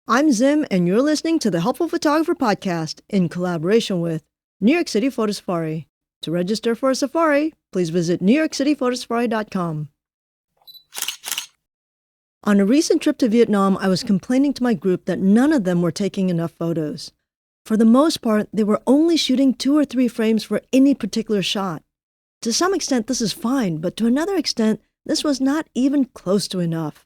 I'm Zim, and you're listening to the Helpful Photographer Podcast in collaboration with New York City Photo Safari. To register for a safari, please visit newyorkcityphotosafari.com. On a recent trip to Vietnam, I was complaining to my group that none of them were taking enough photos. For the most part, they were only shooting 2 or 3 frames for any particular shot. To some extent, this is fine, but to another extent, this was not even close to enough.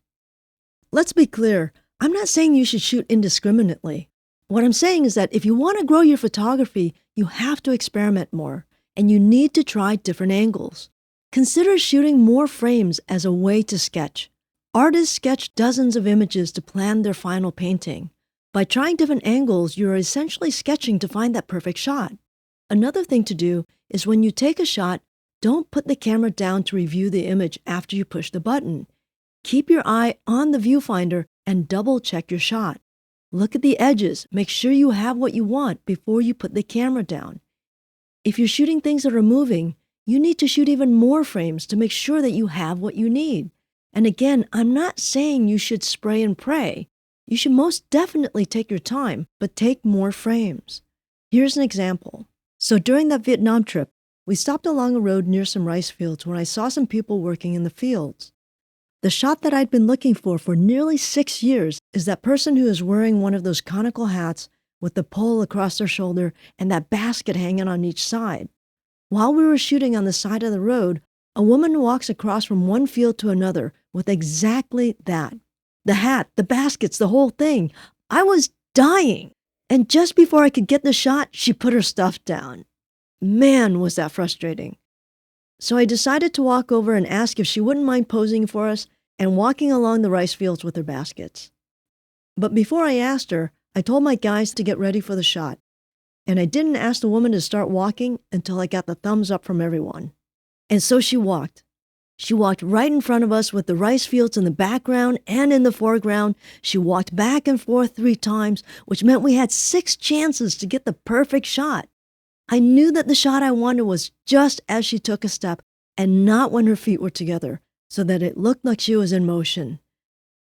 Let's be clear. I'm not saying you should shoot indiscriminately. What I'm saying is that if you want to grow your photography, you have to experiment more, and you need to try different angles. Consider shooting more frames as a way to sketch. Artists sketch dozens of images to plan their final painting. By trying different angles, you're essentially sketching to find that perfect shot. Another thing to do is when you take a shot, don't put the camera down to review the image after you push the button. Keep your eye on the viewfinder and double-check your shot. Look at the edges. Make sure you have what you want before you put the camera down. If you're shooting things that are moving, you need to shoot even more frames to make sure that you have what you need. And again, I'm not saying you should spray and pray. You should most definitely take your time, but take more frames. Here's an example. So during that Vietnam trip, we stopped along a road near some rice fields where I saw some people working in the fields. The shot that I'd been looking for nearly 6 years is that person who is wearing one of those conical hats with the pole across their shoulder and that basket hanging on each side. While we were shooting on the side of the road, a woman walks across from one field to another with exactly that. The hat, the baskets, the whole thing. I was dying. And just before I could get the shot, she put her stuff down. Man, was that frustrating. So I decided to walk over and ask if she wouldn't mind posing for us and walking along the rice fields with her baskets. But before I asked her, I told my guys to get ready for the shot. And I didn't ask the woman to start walking until I got the thumbs up from everyone. And so she walked. She walked right in front of us with the rice fields in the background and in the foreground. She walked back and forth 3 times, which meant we had 6 chances to get the perfect shot. I knew that the shot I wanted was just as she took a step and not when her feet were together, so that it looked like she was in motion.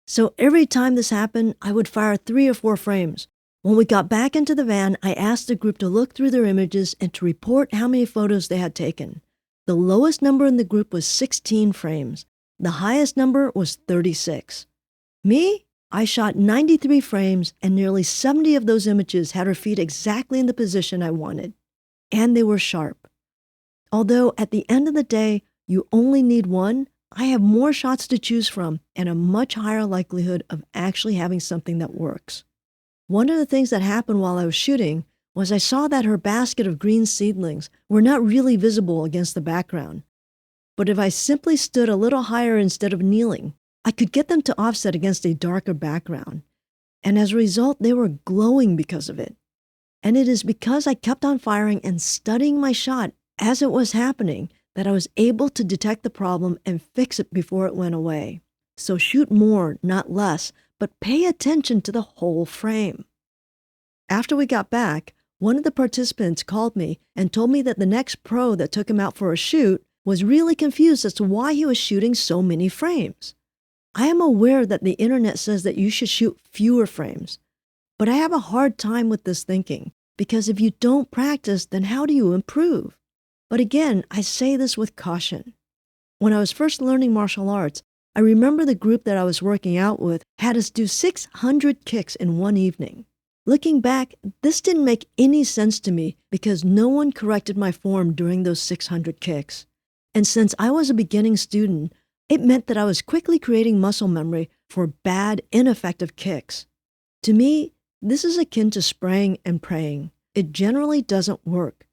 So every time this happened, I would fire 3 or 4 frames. When we got back into the van, I asked the group to look through their images and to report how many photos they had taken. The lowest number in the group was 16 frames. The highest number was 36. Me? I shot 93 frames, and nearly 70 of those images had her feet exactly in the position I wanted. And they were sharp. Although at the end of the day, you only need one, I have more shots to choose from and a much higher likelihood of actually having something that works. One of the things that happened while I was shooting was I saw that her basket of green seedlings were not really visible against the background. But if I simply stood a little higher instead of kneeling, I could get them to offset against a darker background. And as a result, they were glowing because of it. And it is because I kept on firing and studying my shot as it was happening that I was able to detect the problem and fix it before it went away. So shoot more, not less, but pay attention to the whole frame. After we got back, one of the participants called me and told me that the next pro that took him out for a shoot was really confused as to why he was shooting so many frames. I am aware that the internet says that you should shoot fewer frames. But I have a hard time with this thinking, because if you don't practice, then how do you improve? But again, I say this with caution. When I was first learning martial arts, I remember the group that I was working out with had us do 600 kicks in one evening. Looking back, this didn't make any sense to me because no one corrected my form during those 600 kicks. And since I was a beginning student, it meant that I was quickly creating muscle memory for bad, ineffective kicks. To me, this is akin to spraying and praying. It generally doesn't work.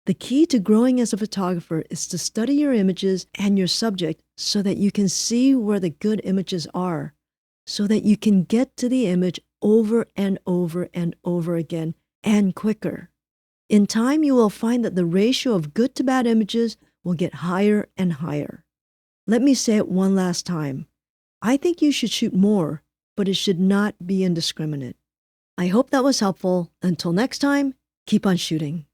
The key to growing as a photographer is to study your images and your subject so that you can see where the good images are, so that you can get to the image over and over and over again and quicker. In time, you will find that the ratio of good to bad images will get higher and higher. Let me say it one last time. I think you should shoot more, but it should not be indiscriminate. I hope that was helpful. Until next time, keep on shooting.